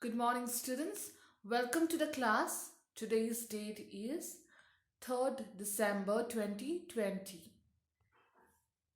Good morning, students. Welcome to the class. Today's date is 3rd December 2020.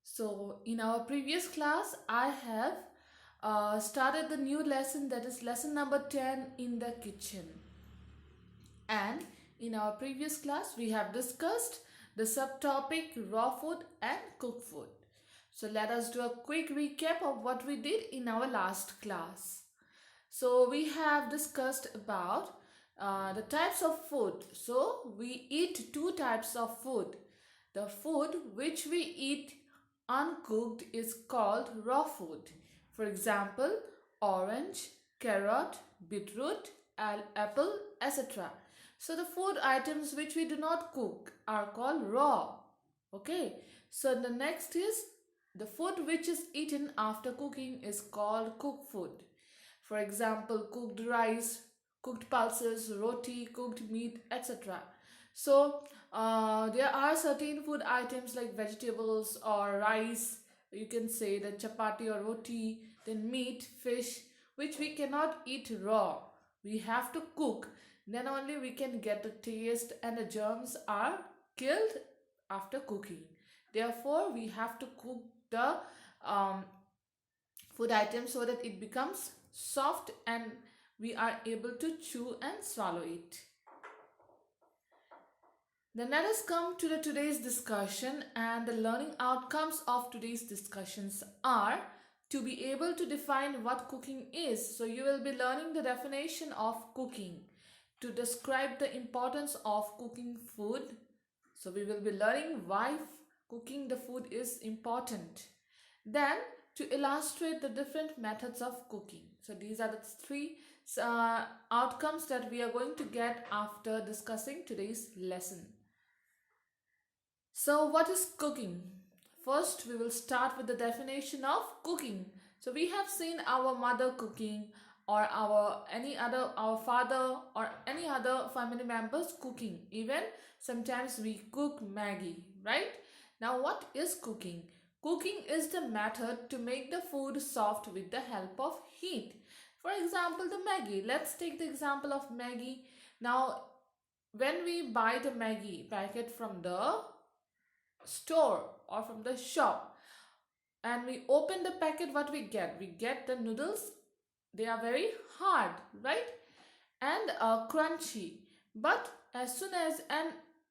So, in our previous class, I have started the new lesson, that is lesson number 10, in the kitchen. And in our previous class, we have discussed the subtopic raw food and cooked food. So, let us do a quick recap of what we did in our last class. So we have discussed about the types of food. So we eat two types of food. The food which we eat uncooked is called raw food. For example, orange, carrot, beetroot, apple, etc. So the food items which we do not cook are called raw. Okay. So the next is the food which is eaten after cooking is called cooked food. For example, cooked rice, cooked pulses, roti, cooked meat, etc. So there are certain food items like vegetables or rice, you can say the chapati or roti, then meat, fish, which we cannot eat raw. We have to cook, then only we can get the taste, and the germs are killed after cooking. Therefore, we have to cook the um, food items so that it becomes soft and we are able to chew and swallow it. Then let us come to the today's discussion, and the learning outcomes of today's discussions are to be able to define what cooking is. So you will be learning the definition of cooking, to describe the importance of cooking food. So we will be learning why cooking the food is important. Then to illustrate the different methods of cooking. So these are the three outcomes that we are going to get after discussing today's lesson. So what is cooking? First, we will start with the definition of cooking. So we have seen our mother cooking, or our father or any other family members cooking. Even sometimes we cook Maggie, right? Now what is cooking? Cooking is the method to make the food soft with the help of heat. For example, the Maggie. Let's take the example of Maggie. Now, when we buy the Maggie packet from the store or from the shop and we open the packet, what we get? We get the noodles. They are very hard, right? And crunchy. But as soon as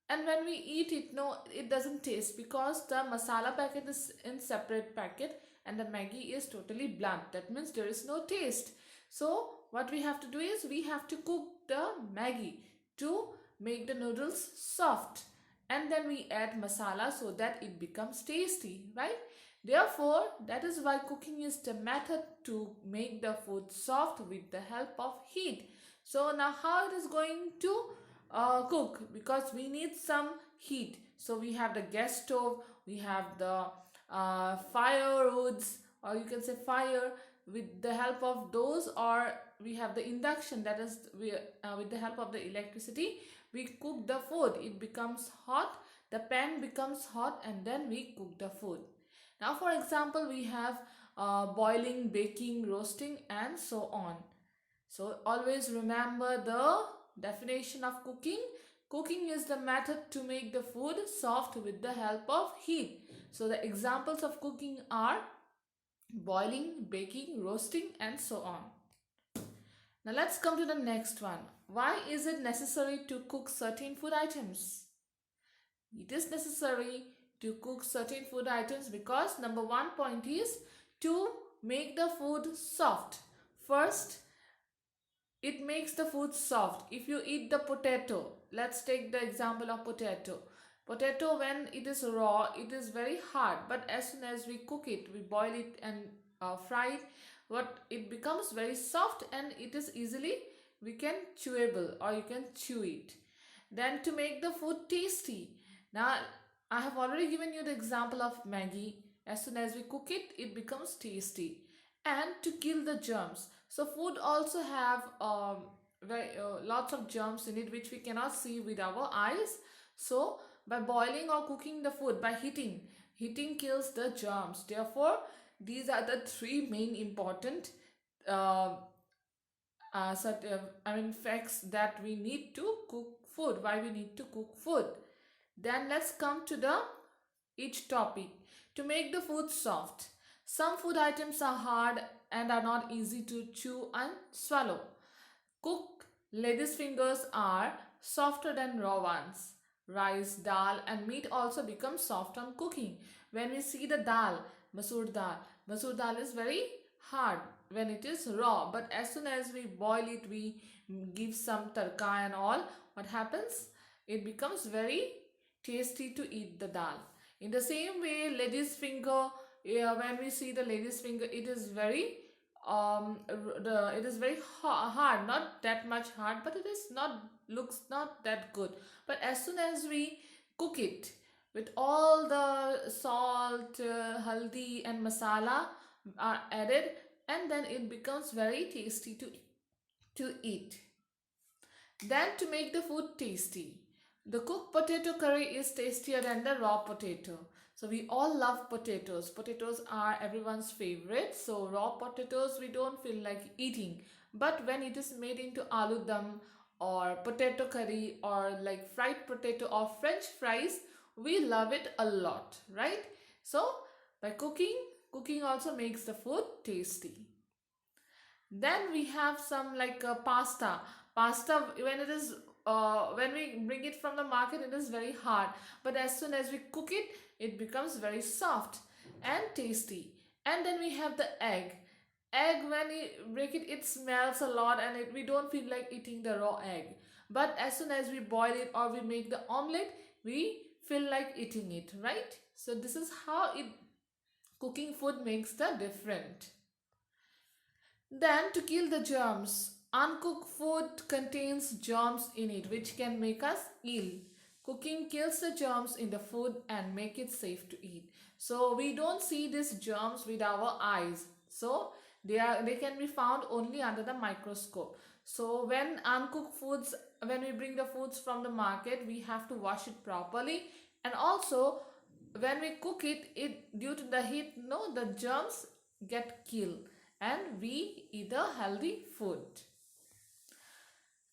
and when we eat it, no, it doesn't taste, because the masala packet is in separate packet and the Maggie is totally blunt. That means there is no taste. So what we have to do is we have to cook the Maggie to make the noodles soft, and then we add masala so that it becomes tasty, right? Therefore, that is why cooking is the method to make the food soft with the help of heat. So now how it is going to cook? Because we need some heat. So we have the gas stove, we have the firewoods, or you can say fire. With the help of those, or we have the induction, that is with the help of the electricity, we cook the food. It becomes hot, the pan becomes hot, and then we cook the food. Now for example, we have boiling, baking, roasting, and so on. So always remember the definition of cooking. Cooking is the method to make the food soft with the help of heat. So the examples of cooking are boiling, baking, roasting, and so on. Now let's come to the next one. Why is it necessary to cook certain food items? It is necessary to cook certain food items because number one point is to make the food soft. First, it makes the food soft. If you eat the potato, let's take the example of potato. Potato, when it is raw, it is very hard, but as soon as we cook it, we boil it and fry it, it becomes very soft, and it is easily we can chewable, or you can chew it. Then to make the food tasty, now I have already given you the example of Maggie. As soon as we cook it, it becomes tasty. And to kill the germs. So food also have lots of germs in it which we cannot see with our eyes. So by boiling or cooking the food, by heating kills the germs. Therefore, these are the three main important facts that we need to cook food, why we need to cook food. Then let's come to the each topic. To make the food soft. Some food items are hard and are not easy to chew and swallow. Cooked lady's fingers are softer than raw ones. Rice, dal, and meat also become soft on cooking. When we see the dal, masoor dal is very hard when it is raw, but as soon as we boil it, we give some tarka and all. What happens? It becomes very tasty to eat the dal. In the same way, lady's finger, when we see the lady's finger, it is very it is very hard, not that much hard, but it is not, looks not that good. But as soon as we cook it with all the salt, haldi and masala are added, and then it becomes very tasty to eat. Then to make the food tasty, the cooked potato curry is tastier than the raw potato. So we all love potatoes. Potatoes are everyone's favorite. So raw potatoes we don't feel like eating. But when it is made into aloo dum or potato curry or like fried potato or french fries, we love it a lot, right? So by cooking also makes the food tasty. Then we have some like pasta. Pasta, when it is when we bring it from the market, it is very hard. But as soon as we cook it, it becomes very soft and tasty. And then we have the egg. Egg, when we break it, it smells a lot, and we don't feel like eating the raw egg. But as soon as we boil it or we make the omelette, we feel like eating it, right? So this is how it cooking food makes the different. Then to kill the germs, uncooked food contains germs in it which can make us ill. Cooking kills the germs in the food and make it safe to eat. So we don't see these germs with our eyes. So they can be found only under the microscope. So when we bring the foods from the market, we have to wash it properly, and also when we cook it due to the heat, no, the germs get killed and we eat a healthy food.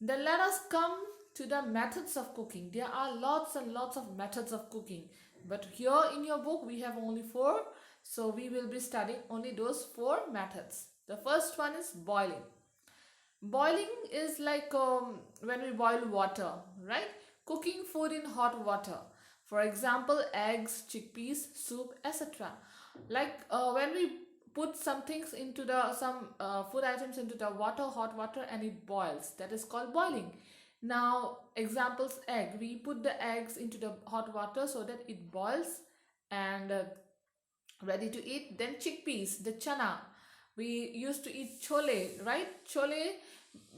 Then let us come to the methods of cooking. There are lots and lots of methods of cooking, but here in your book we have only 4, so we will be studying only those 4 methods. The first one is boiling. Boiling is like when we boil water, right? Cooking food in hot water. For example, eggs, chickpeas, soup, etc. Like when we put some things into some food items into the hot water, and it boils. That is called boiling. Now, examples: egg. We put the eggs into the hot water so that it boils and ready to eat. Then chickpeas, the chana. We used to eat chole, right? Chole.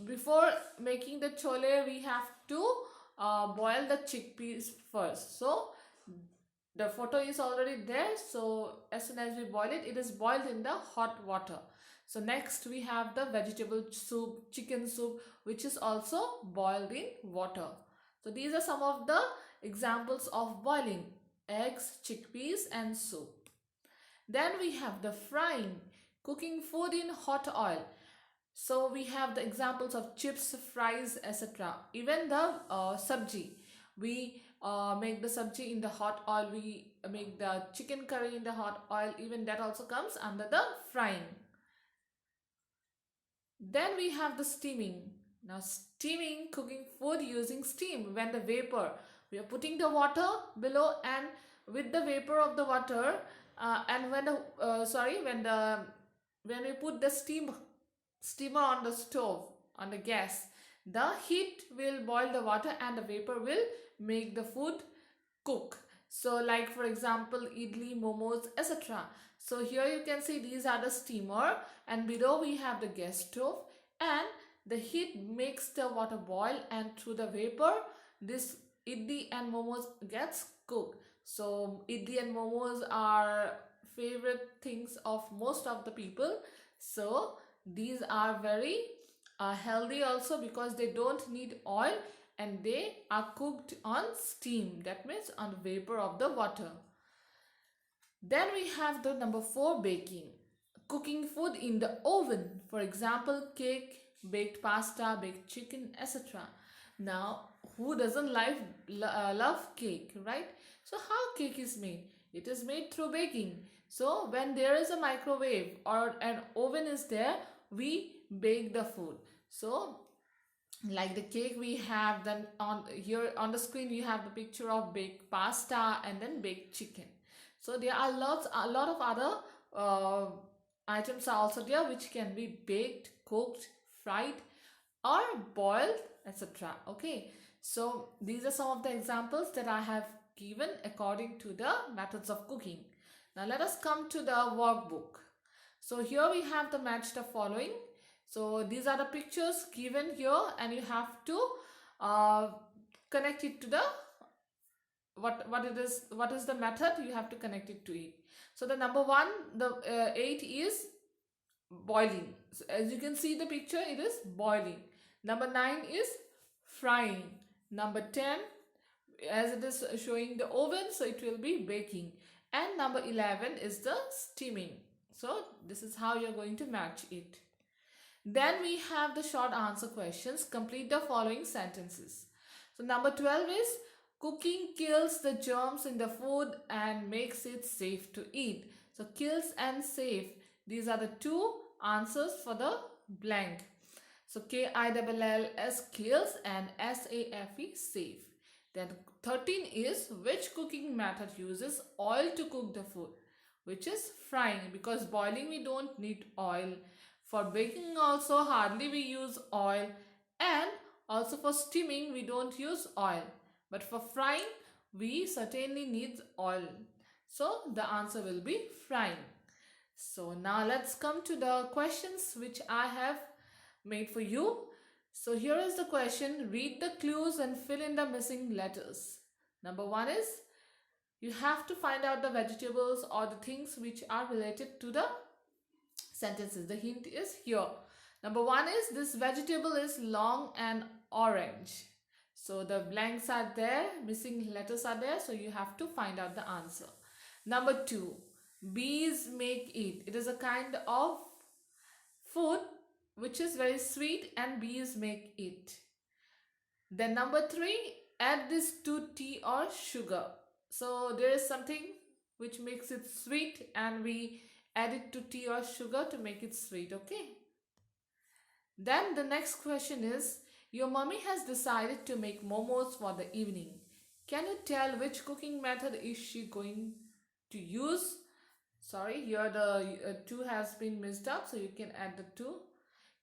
Before making the chole, we have to boil the chickpeas first. So the photo is already there. So as soon as we boil it, it is boiled in the hot water. So next we have the vegetable soup, chicken soup, which is also boiled in water. So these are some of the examples of boiling: eggs, chickpeas and soup. Then we have the frying, cooking food in hot oil. So we have the examples of chips, fries, etc. Even the sabji, we make the sabji in the hot oil, we make the chicken curry in the hot oil, even that also comes under the frying. Then we have the steaming. Now steaming, cooking food using steam. When the vapor, we are putting the water below, and with the vapor of the water and when we put the steamer on the stove, on the gas, the heat will boil the water and the vapor will make the food cook. So like for example, idli, momos, etc. So here you can see these are the steamer, and below we have the gas stove, and the heat makes the water boil, and through the vapor this idli and momos gets cooked. So idli and momos are favorite things of most of the people. So these are very healthy also, because they don't need oil and they are cooked on steam, that means on the vapor of the water. Then we have the number 4, baking, cooking food in the oven. For example, cake, baked pasta, baked chicken, etc. Now, who doesn't love cake, right? So, how cake is made? It is made through baking. So, when there is a microwave or an oven is there, we bake the food. So, like the cake we have, then on here on the screen you have the picture of baked pasta and then baked chicken. So there are a lot of other items are also there which can be baked, cooked, fried or boiled, etc. Okay, so these are some of the examples that I have given according to the methods of cooking. Now let us come to the workbook. So here we have the match the following. So these are the pictures given here and you have to connect it to the what is the method you have to connect it to it. So the number one, the 8 is boiling. So as you can see the picture, it is boiling. Number 9 is frying. Number 10, as it is showing the oven, so it will be baking. And number 11 is the steaming. So this is how you're going to match it. Then we have the short answer questions. Complete the following sentences. So number 12 is cooking kills the germs in the food and makes it safe to eat. So kills and safe, these are the two answers for the blank. So KILLS kills and SAFE safe. Then 13 is which cooking method uses oil to cook the food, which is frying, because boiling we don't need oil. For baking also hardly we use oil, and also for steaming we don't use oil. But for frying we certainly need oil. So the answer will be frying. So now let's come to the questions which I have made for you. So here is the question. Read the clues and fill in the missing letters. Number 1 is you have to find out the vegetables or the things which are related to the sentences. The hint is here. Number 1 is this vegetable is long and orange. So the blanks are there, missing letters are there, so you have to find out the answer. Number 2, bees make it. It is a kind of food which is very sweet and bees make it. Then number 3, add this to tea or sugar. So there is something which makes it sweet and we add it to tea or sugar to make it sweet, okay? Then the next question is, your mommy has decided to make momos for the evening. Can you tell which cooking method is she going to use? Sorry, here the 2 has been messed up, so you can add the 2.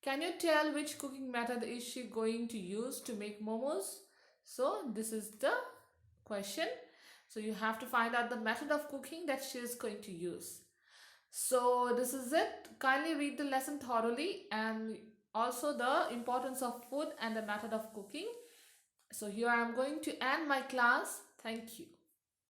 Can you tell which cooking method is she going to use to make momos? So this is the question. So you have to find out the method of cooking that she is going to use. So this is it. Kindly read the lesson thoroughly and also the importance of food and the method of cooking. So here I am going to end my class. Thank you.